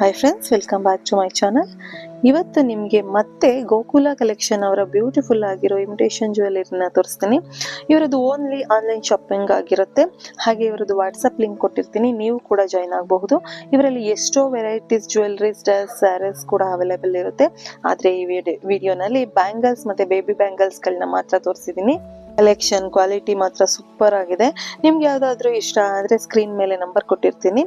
Hi friends, welcome back to my channel. ಇವತ್ತು ನಿಮಗೆ ಮತ್ತೆ ಗೋಕುಲ ಕಲೆಕ್ಷನ್ ಅವರ ಬ್ಯೂಟಿಫುಲ್ ಆಗಿರೋ ಇಮಿಟೇಷನ್ ಜ್ಯುವೆಲರಿನ ತೋರಿಸ್ತೀನಿ. ಇವರದ್ದು ಓನ್ಲಿ ಆನ್ಲೈನ್ ಶಾಪಿಂಗ್ ಆಗಿರುತ್ತೆ. ಹಾಗೆ ಇವರದ್ದು ವಾಟ್ಸಪ್ ಲಿಂಕ್ ಕೊಟ್ಟಿರ್ತೀನಿ, ನೀವು ಕೂಡ ಜಾಯ್ನ್ ಆಗಬಹುದು. ಇವರಲ್ಲಿ ಎಷ್ಟೋ ವೆರೈಟೀಸ್ ಜ್ಯುವೆಲರೀಸ್, ಸ್ಯಾರೀಸ್ ಕೂಡ ಅವೈಲೇಬಲ್ ಇರುತ್ತೆ. ಆದರೆ ಈ ವಿಡಿಯೋನಲ್ಲಿ ಬ್ಯಾಂಗಲ್ಸ್ ಮತ್ತು ಬೇಬಿ ಬ್ಯಾಂಗಲ್ಸ್ಗಳನ್ನ ಮಾತ್ರ ತೋರಿಸಿದ್ದೀನಿ. ಕಲೆಕ್ಷನ್ ಕ್ವಾಲಿಟಿ ಮಾತ್ರ ಸೂಪರ್ ಆಗಿದೆ. ನಿಮ್ಗೆ ಯಾವ್ದಾದ್ರು ಇಷ್ಟ ಆದರೆ ಸ್ಕ್ರೀನ್ ಮೇಲೆ ನಂಬರ್ ಕೊಟ್ಟಿರ್ತೀನಿ,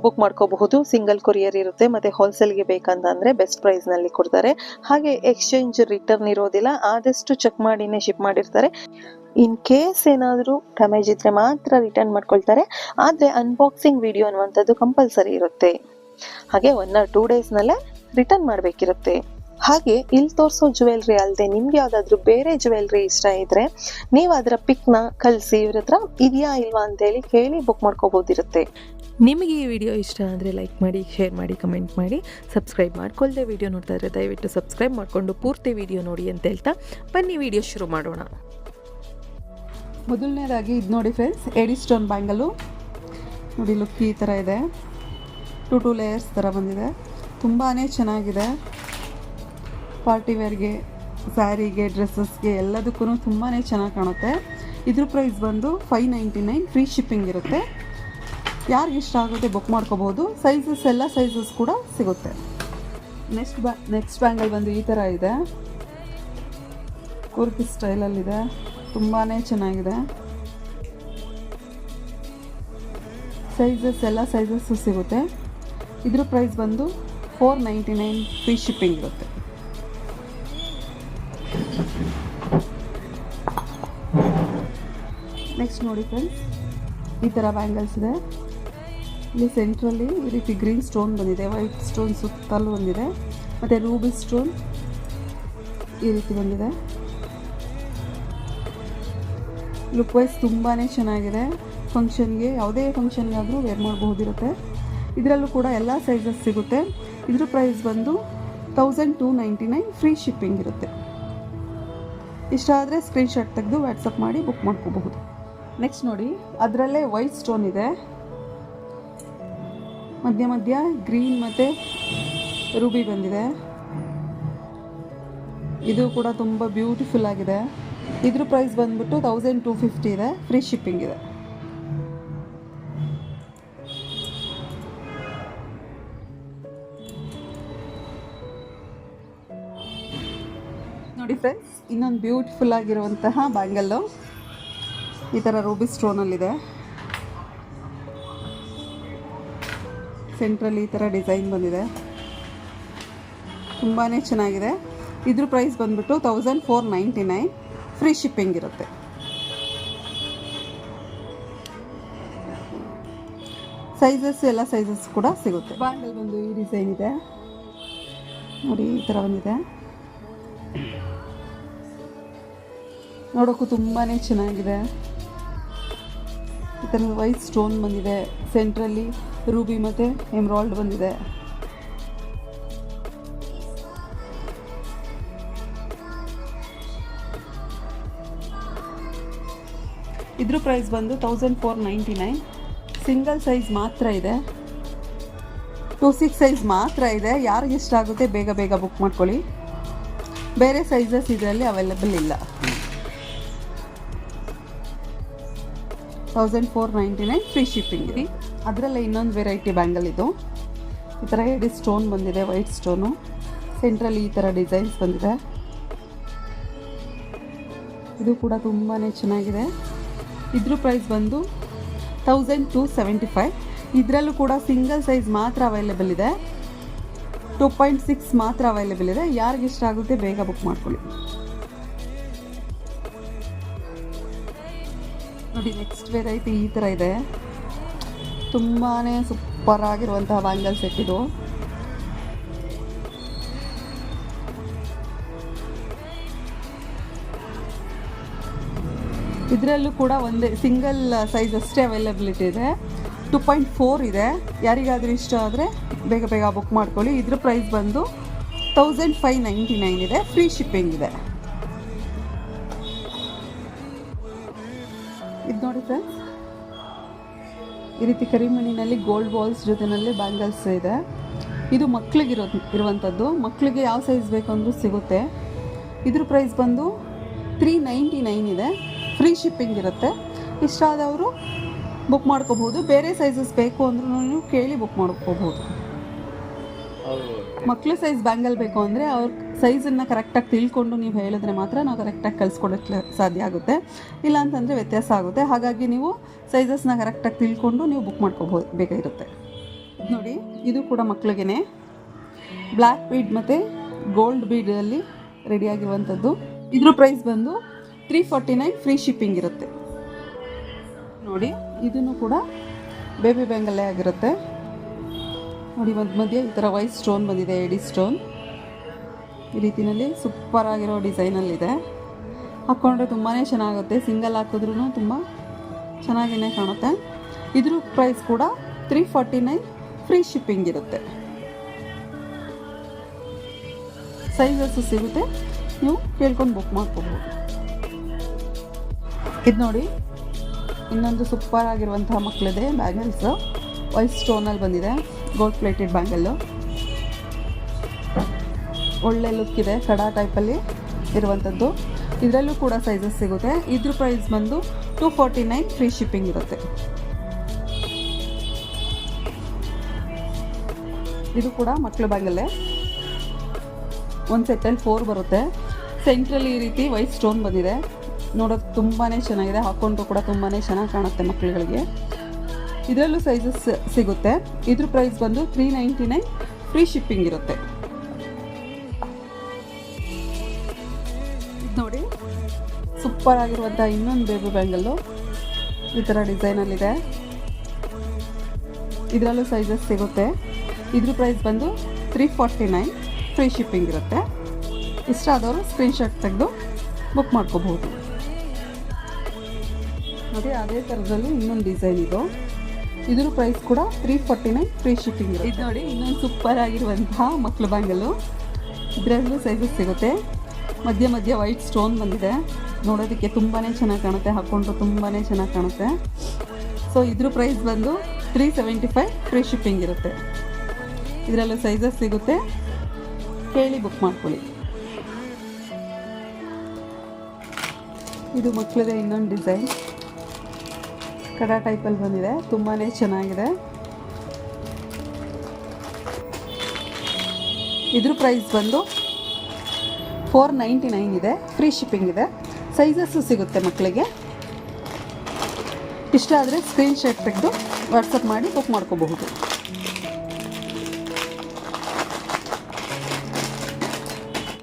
ಬುಕ್ ಮಾಡ್ಕೋಬಹುದು. ಸಿಂಗಲ್ ಕೊರಿಯರ್ ಇರುತ್ತೆ, ಮತ್ತೆ ಹೋಲ್ಸೇಲ್ಗೆ ಬೇಕಂತಂದ್ರೆ ಬೆಸ್ಟ್ ಪ್ರೈಸ್ ನಲ್ಲಿ ಕೊಡ್ತಾರೆ. ಹಾಗೆ ಎಕ್ಸ್ಚೇಂಜ್ ರಿಟರ್ನ್ ಇರೋದಿಲ್ಲ, ಆದಷ್ಟು ಚೆಕ್ ಮಾಡಿನೇ ಶಿಪ್ ಮಾಡಿರ್ತಾರೆ. ಇನ್ ಕೇಸ್ ಏನಾದರೂ ಡ್ಯಾಮೇಜ್ ಇದ್ರೆ ಮಾತ್ರ ರಿಟರ್ನ್ ಮಾಡ್ಕೊಳ್ತಾರೆ. ಆದ್ರೆ ಅನ್ಬಾಕ್ಸಿಂಗ್ ವಿಡಿಯೋ ಅನ್ನುವಂಥದ್ದು ಕಂಪಲ್ಸರಿ ಇರುತ್ತೆ. ಹಾಗೆ 1 or 2 days ನಲ್ಲೇ ರಿಟರ್ನ್ ಮಾಡಬೇಕಿರುತ್ತೆ. ಹಾಗೆ ಇಲ್ಲಿ ತೋರಿಸೋ ಜ್ಯುವೆಲ್ರಿ ಅಲ್ಲದೆ ನಿಮ್ಗೆ ಯಾವ್ದಾದ್ರು ಬೇರೆ ಜ್ಯುವೆಲ್ರಿ ಇಷ್ಟ ಇದ್ರೆ ನೀವು ಅದರ ಪಿಕ್ನ ಕಳಿಸಿ, ಇವ್ರ ಹತ್ರ ಇದೆಯಾ ಇಲ್ವಾ ಅಂತೇಳಿ ಕೇಳಿ ಬುಕ್ ಮಾಡ್ಕೋಬಹುದಿರುತ್ತೆ. ನಿಮಗೆ ಈ ವಿಡಿಯೋ ಇಷ್ಟ ಅಂದರೆ ಲೈಕ್ ಮಾಡಿ, ಶೇರ್ ಮಾಡಿ, ಕಮೆಂಟ್ ಮಾಡಿ. ಸಬ್ಸ್ಕ್ರೈಬ್ ಮಾಡ್ಕೊಳ್ದೆ ವಿಡಿಯೋ ನೋಡ್ತಾ ಇದ್ರೆ ದಯವಿಟ್ಟು ಸಬ್ಸ್ಕ್ರೈಬ್ ಮಾಡಿಕೊಂಡು ಪೂರ್ತಿ ವಿಡಿಯೋ ನೋಡಿ ಅಂತ ಹೇಳ್ತಾ ಬನ್ನಿ ವಿಡಿಯೋ ಶುರು ಮಾಡೋಣ. ಮೊದಲನೇದಾಗಿ ಇದು ನೋಡಿ ಫ್ರೆಂಡ್ಸ್, ಎಡಿ ಸ್ಟೋನ್ ಬ್ಯಾಂಗಲು ನೋಡಿ. ಲುಕ್ ಈ ಥರ ಇದೆ, 2 ಲೇಯರ್ಸ್ ಥರ ಬಂದಿದೆ. ತುಂಬಾ ಚೆನ್ನಾಗಿದೆ. ಪಾರ್ಟಿ ವೇರ್ಗೆ, ಸ್ಯಾರಿಗೆ, ಡ್ರೆಸ್ಸಸ್ಗೆ ಎಲ್ಲದಕ್ಕೂ ತುಂಬಾ ಚೆನ್ನಾಗಿ ಕಾಣುತ್ತೆ. ಇದ್ರ ಪ್ರೈಸ್ ಬಂದು $599, ಫ್ರೀ ಶಿಪ್ಪಿಂಗ್ ಇರುತ್ತೆ. ಯಾರಿಗೆ ಇಷ್ಟ ಆಗುತ್ತೆ ಬುಕ್ ಮಾಡ್ಕೋಬೋದು. ಸೈಜಸ್ ಎಲ್ಲ ಸೈಜಸ್ ಕೂಡ ಸಿಗುತ್ತೆ. ನೆಕ್ಸ್ಟ್ ಬ್ಯಾಂಗಲ್ ಬಂದು ಈ ಥರ ಇದೆ, ಕುರ್ತಿ ಸ್ಟೈಲಲ್ಲಿದೆ. ತುಂಬಾ ಚೆನ್ನಾಗಿದೆ. ಸೈಜಸ್ ಎಲ್ಲ ಸೈಜಸ್ಸು ಸಿಗುತ್ತೆ. ಇದ್ರ ಪ್ರೈಸ್ ಬಂದು $499, ಫ್ರೀ ಶಿಪ್ಪಿಂಗ್ ಇರುತ್ತೆ. ನೆಕ್ಸ್ಟ್ ನೋಡಿ ಫ್ರೆಂಡ್ಸ್, ಈ ಥರ ಬ್ಯಾಂಗಲ್ಸ್ ಇದೆ. ಇಲ್ಲಿ ಸೆಂಟ್ರಲ್ಲಿ ಈ ರೀತಿ ಗ್ರೀನ್ ಸ್ಟೋನ್ ಬಂದಿದೆ, ವೈಟ್ ಸ್ಟೋನ್ ಸುತ್ತಲೂ ಬಂದಿದೆ, ಮತ್ತು ರೂಬಿ ಸ್ಟೋನ್ ಈ ರೀತಿ ಬಂದಿದೆ. ಲುಕ್ ವೈಸ್ ತುಂಬಾ ಚೆನ್ನಾಗಿದೆ. ಫಂಕ್ಷನ್ಗೆ, ಯಾವುದೇ ಫಂಕ್ಷನ್ಗಾದರೂ ವೇರ್ ಮಾಡಬಹುದಿರುತ್ತೆ. ಇದರಲ್ಲೂ ಕೂಡ ಎಲ್ಲ ಸೈಜಸ್ ಸಿಗುತ್ತೆ. ಇದ್ರ ಪ್ರೈಸ್ ಬಂದು $1299, ಫ್ರೀ ಶಿಪ್ಪಿಂಗ್ ಇರುತ್ತೆ. ಇಷ್ಟ ಆದರೆ ಸ್ಕ್ರೀನ್ಶಾಟ್ ತೆಗೆದು ವಾಟ್ಸಪ್ ಮಾಡಿ ಬುಕ್ ಮಾಡ್ಕೋಬಹುದು. ನೆಕ್ಸ್ಟ್ ನೋಡಿ, ಅದರಲ್ಲೇ ವೈಟ್ ಸ್ಟೋನ್ ಇದೆ, ಮಧ್ಯ ಗ್ರೀನ್ ಮತ್ತು ರೂಬಿ ಬಂದಿದೆ. ಇದು ಕೂಡ ತುಂಬ ಬ್ಯೂಟಿಫುಲ್ ಆಗಿದೆ. ಇದ್ರ ಪ್ರೈಸ್ ಬಂದ್ಬಿಟ್ಟು $1250 ಇದೆ, ಫ್ರೀ ಶಿಪ್ಪಿಂಗ್ ಇದೆ. ನೋಡಿ ಫ್ರೆಂಡ್ಸ್, ಇನ್ನೊಂದು ಬ್ಯೂಟಿಫುಲ್ ಆಗಿರುವಂತಹ ಬ್ಯಾಂಗಲ್ಲು ಈ ಥರ ರೂಬಿ ಸ್ಟೋನಲ್ಲಿದೆ. ಸೆಂಟ್ರಲ್ಲಿ ಈ ಥರ ಡಿಸೈನ್ ಬಂದಿದೆ. ತುಂಬಾ ಚೆನ್ನಾಗಿದೆ. ಇದ್ರ ಪ್ರೈಸ್ ಬಂದ್ಬಿಟ್ಟು $1499, ಫ್ರೀ ಶಿಪ್ಪಿಂಗ್ ಇರುತ್ತೆ. ಸೈಜಸ್ ಎಲ್ಲ ಸೈಜಸ್ ಕೂಡ ಸಿಗುತ್ತೆ. ಬ್ಯಾಂಗಲ್ ಬಂದು ಈ ಡಿಸೈನ್ ಇದೆ ನೋಡಿ, ಈ ಥರ ಬಂದಿದೆ. ನೋಡೋಕ್ಕೂ ತುಂಬಾ ಚೆನ್ನಾಗಿದೆ. ಈ ಥರ ವೈಟ್ ಸ್ಟೋನ್ ಬಂದಿದೆ, ಸೆಂಟ್ರಲ್ಲಿ ರೂಬಿ ಮತ್ತು ಎಮ್ರಾಲ್ಡ್ ಬಂದಿದೆ. ಇದ್ರ ಪ್ರೈಸ್ ಬಂದು $1499. ಸಿಂಗಲ್ ಸೈಜ್ ಮಾತ್ರ ಇದೆ, 2-6 ಸೈಜ್ ಮಾತ್ರ ಇದೆ. ಯಾರಿಗೆ ಇಷ್ಟ ಆಗುತ್ತೆ ಬೇಗ ಬುಕ್ ಮಾಡ್ಕೊಳ್ಳಿ. ಬೇರೆ ಸೈಜಸ್ ಇದರಲ್ಲಿ ಅವೈಲೇಬಲ್ ಇಲ್ಲ. $1499, ಫ್ರೀ ಶಿಪ್ಪಿಂಗ್ ಇದೆ. ಅದರಲ್ಲೇ ಇನ್ನೊಂದು ವೆರೈಟಿ ಬ್ಯಾಂಗಲ್ ಇದು. ಈ ಥರ ಎಡಿ ಸ್ಟೋನ್ ಬಂದಿದೆ, ವೈಟ್ ಸ್ಟೋನು. ಸೆಂಟ್ರಲ್ಲಿ ಈ ಥರ ಡಿಸೈನ್ಸ್ ಬಂದಿದೆ. ಇದು ಕೂಡ ತುಂಬಾ ಚೆನ್ನಾಗಿದೆ. ಇದ್ರ ಪ್ರೈಸ್ ಬಂದು $1275. ಇದರಲ್ಲೂ ಕೂಡ ಸಿಂಗಲ್ ಸೈಜ್ ಮಾತ್ರ ಅವೈಲೇಬಲ್ ಇದೆ, 2.6 ಮಾತ್ರ ಅವೈಲೇಬಲ್ ಇದೆ. ಯಾರಿಗೆ ಇಷ್ಟ ಆಗುತ್ತೆ ಬೇಗ ಬುಕ್ ಮಾಡ್ಕೊಳ್ಳಿ. ನೋಡಿ, ನೆಕ್ಸ್ಟ್ ವೆರೈಟಿ ಈ ಥರ ಇದೆ. ತುಂಬಾ ಸೂಪರ್ ಆಗಿರುವಂತಹ ಬ್ಯಾಂಗಲ್ ಸೆಟ್ ಇದು. ಇದರಲ್ಲೂ ಕೂಡ ಒಂದೇ ಸಿಂಗಲ್ ಸೈಜ್ ಅಷ್ಟೇ ಅವೈಲಬಿಲಿಟಿ ಇದೆ, 2.4 ಇದೆ. ಯಾರಿಗಾದರೂ ಇಷ್ಟ ಆದರೆ ಬೇಗ ಬುಕ್ ಮಾಡ್ಕೊಳ್ಳಿ. ಇದ್ರ ಪ್ರೈಸ್ ಬಂದು $1599 ಇದೆ, ಫ್ರೀ ಶಿಪ್ಪಿಂಗ್ ಇದೆ. ಇದು ನೋಡಿ ಫ್ರೆಂಡ್ಸ್, ಈ ರೀತಿ ಕರಿಮಣಿನಲ್ಲಿ ಗೋಲ್ಡ್ ಬಾಲ್ಸ್ ಜೊತೆನಲ್ಲಿ ಬ್ಯಾಂಗಲ್ಸ್ ಇದೆ. ಇದು ಮಕ್ಕಳಿಗೆ ಇರುವಂಥದ್ದು. ಮಕ್ಕಳಿಗೆ ಯಾವ ಸೈಜ್ ಬೇಕು ಅಂದರೂ ಸಿಗುತ್ತೆ. ಇದ್ರ ಪ್ರೈಸ್ ಬಂದು 399 ಇದೆ. ಫ್ರೀ ಶಿಪ್ಪಿಂಗ್ ಇರುತ್ತೆ. ಇಷ್ಟ ಆದವರು ಬುಕ್ ಮಾಡ್ಕೋಬೋದು. ಬೇರೆ ಸೈಜಸ್ ಬೇಕು ಅಂದ್ರೂ ನೀವು ಕೇಳಿ ಬುಕ್ ಮಾಡ್ಕೋಬೋದು. ಮಕ್ಕಳ ಸೈಜ್ ಬ್ಯಾಂಗಲ್ ಬೇಕು ಅಂದರೆ ಅವ್ರ ಸೈಜನ್ನು ಕರೆಕ್ಟಾಗಿ ತಿಳ್ಕೊಂಡು ನೀವು ಹೇಳಿದ್ರೆ ಮಾತ್ರ ನಾವು ಕರೆಕ್ಟಾಗಿ ಕಳಿಸ್ಕೊಡೋಕ್ಕೆ ಸಾಧ್ಯ ಆಗುತ್ತೆ. ಇಲ್ಲ ಅಂತಂದರೆ ವ್ಯತ್ಯಾಸ ಆಗುತ್ತೆ. ಹಾಗಾಗಿ ನೀವು ಸೈಜಸ್ನ ಕರೆಕ್ಟಾಗಿ ತಿಳ್ಕೊಂಡು ನೀವು ಬುಕ್ ಮಾಡ್ಕೋಬೋದು ಬೇಕಾಗಿರುತ್ತೆ. ನೋಡಿ, ಇದು ಕೂಡ ಮಕ್ಕಳಿಗೆ ಬ್ಲ್ಯಾಕ್ ಬೀಡ್ ಮತ್ತು ಗೋಲ್ಡ್ ಬೀಡಲ್ಲಿ ರೆಡಿಯಾಗಿರುವಂಥದ್ದು. ಇದ್ರ ಪ್ರೈಸ್ ಬಂದು 349 ಫ್ರೀ ಶಿಪ್ಪಿಂಗ್ ಇರುತ್ತೆ. ನೋಡಿ, ಇದನ್ನು ಕೂಡ ಬೇಬಿ ಬ್ಯಾಂಗಲ್ಲೇ ಆಗಿರುತ್ತೆ. ನೋಡಿ, ಮಧ್ಯೆ ಈ ಥರ ವೈಟ್ ಸ್ಟೋನ್ ಬಂದಿದೆ, ಎಡಿ ಸ್ಟೋನ್. ಈ ರೀತಿಯಲ್ಲಿ ಸೂಪರ್ ಆಗಿರೋ ಡಿಸೈನಲ್ಲಿದೆ. ಹಾಕ್ಕೊಂಡ್ರೆ ತುಂಬಾ ಚೆನ್ನಾಗುತ್ತೆ. ಸಿಂಗಲ್ ಹಾಕಿದ್ರೂ ತುಂಬ ಚೆನ್ನಾಗಿಯೇ ಕಾಣುತ್ತೆ. ಇದ್ರ ಪ್ರೈಸ್ ಕೂಡ 349 ಫ್ರೀ ಶಿಪ್ಪಿಂಗ್ ಇರುತ್ತೆ. ಸೈಜಸ್ಸು ಸಿಗುತ್ತೆ, ನೀವು ಕೇಳ್ಕೊಂಡು ಬುಕ್ ಮಾಡ್ಕೋಬೋದು. ಇದು ನೋಡಿ, ಇನ್ನೊಂದು ಸೂಪರ್ ಆಗಿರುವಂತಹ ಮಕ್ಕಳಿದೆ ಬ್ಯಾಂಗಲ್ಸು. ವೈಟ್ ಸ್ಟೋನಲ್ಲಿ ಬಂದಿದೆ, ಗೋಲ್ಡ್ ಪ್ಲೇಟೆಡ್ ಬ್ಯಾಂಗಲ್ಲು. ಒಳ್ಳೆ ಲುಕ್ ಇದೆ, ಕಡಾ ಟೈಪಲ್ಲಿ ಇರುವಂಥದ್ದು. ಇದರಲ್ಲೂ ಕೂಡ ಸೈಜಸ್ ಸಿಗುತ್ತೆ. ಇದ್ರ ಪ್ರೈಸ್ ಬಂದು 249 ಫ್ರೀ ಶಿಪ್ಪಿಂಗ್ ಇರುತ್ತೆ. ಇದು ಕೂಡ ಮಕ್ಕಳ ಬ್ಯಾಂಗಲ್ಲೇ. ಒಂದು ಸೆಟ್ಟಲ್ಲಿ 4 ಬರುತ್ತೆ. ಸೆಂಟ್ರಲ್ಲಿ ಈ ರೀತಿ ವೈಟ್ ಸ್ಟೋನ್ ಬಂದಿದೆ. ನೋಡೋದು ತುಂಬಾ ಚೆನ್ನಾಗಿದೆ. ಹಾಕ್ಕೊಂಡ್ರು ಕೂಡ ತುಂಬಾ ಚೆನ್ನಾಗಿ ಕಾಣುತ್ತೆ ಮಕ್ಕಳುಗಳಿಗೆ. ಇದರಲ್ಲೂ ಸೈಜಸ್ ಸಿಗುತ್ತೆ. ಇದ್ರ ಪ್ರೈಸ್ ಬಂದು 399 ಫ್ರೀ ಶಿಪ್ಪಿಂಗ್ ಇರುತ್ತೆ. ಇದು ನೋಡಿ, ಸೂಪರ್ ಆಗಿರುವಂಥ ಇನ್ನೊಂದು ಬೇಬಿ ಬ್ಯಾಂಗಲ್ಲು ಈ ಥರ ಡಿಸೈನಲ್ಲಿದೆ. ಇದರಲ್ಲೂ ಸೈಜಸ್ ಸಿಗುತ್ತೆ. ಇದ್ರ ಪ್ರೈಸ್ ಬಂದು 349 ಫ್ರೀ ಶಿಪ್ಪಿಂಗ್ ಇರುತ್ತೆ. ಇಷ್ಟ ಆದವರು ಸ್ಕ್ರೀನ್ಶಾಟ್ ತೆಗೆದು ಬುಕ್ ಮಾಡ್ಕೋಬಹುದು. ನೋಡಿ, ಅದೇ ಥರದಲ್ಲಿ ಇನ್ನೊಂದು ಡಿಸೈನ್ ಇದು. ಇದ್ರ ಪ್ರೈಸ್ ಕೂಡ 349 ಫ್ರೀ ಶಿಪ್ಪಿಂಗ್ ಇರುತ್ತೆ. ಇದು ನೋಡಿ, ಇನ್ನೊಂದು ಸೂಪರ್ ಆಗಿರುವಂತಹ ಮಕ್ಕಳ ಬ್ಯಾಂಗಲ್ಲು. ಇದರಲ್ಲೂ ಸೈಜಸ್ ಸಿಗುತ್ತೆ. ಮಧ್ಯೆ ವೈಟ್ ಸ್ಟೋನ್ ಬಂದಿದೆ. ನೋಡೋದಕ್ಕೆ ತುಂಬಾ ಚೆನ್ನಾಗಿ ಕಾಣುತ್ತೆ. ಹಾಕ್ಕೊಂಡ್ರು ತುಂಬಾ ಚೆನ್ನಾಗಿ ಕಾಣುತ್ತೆ. ಸೊ ಇದ್ರ ಪ್ರೈಸ್ ಬಂದು 375 ಫ್ರೀ ಶಿಪ್ಪಿಂಗ್ ಇರುತ್ತೆ. ಇದರಲ್ಲೂ ಸೈಜಸ್ ಸಿಗುತ್ತೆ, ಕೇಳಿ ಬುಕ್ ಮಾಡ್ಕೊಳ್ಳಿ. ಇದು ಮಕ್ಕಳದೇ ಇನ್ನೊಂದು ಡಿಸೈನ್, ಕಡಾ ಟೈಪಲ್ಲಿ ಬಂದಿದೆ. ತುಂಬಾ ಚೆನ್ನಾಗಿದೆ. ಇದ್ರ ಪ್ರೈಸ್ ಬಂದು 499 ಇದೆ. ಫ್ರೀ ಶಿಪ್ಪಿಂಗ್ ಇದೆ. ಸೈಜಸ್ಸು ಸಿಗುತ್ತೆ ಮಕ್ಕಳಿಗೆ. ಇಷ್ಟ ಆದರೆ ಸ್ಕ್ರೀನ್ಶಾಟ್ ತೆಗೆದು ವಾಟ್ಸಪ್ ಮಾಡಿ ಬುಕ್ ಮಾಡ್ಕೋಬಹುದು.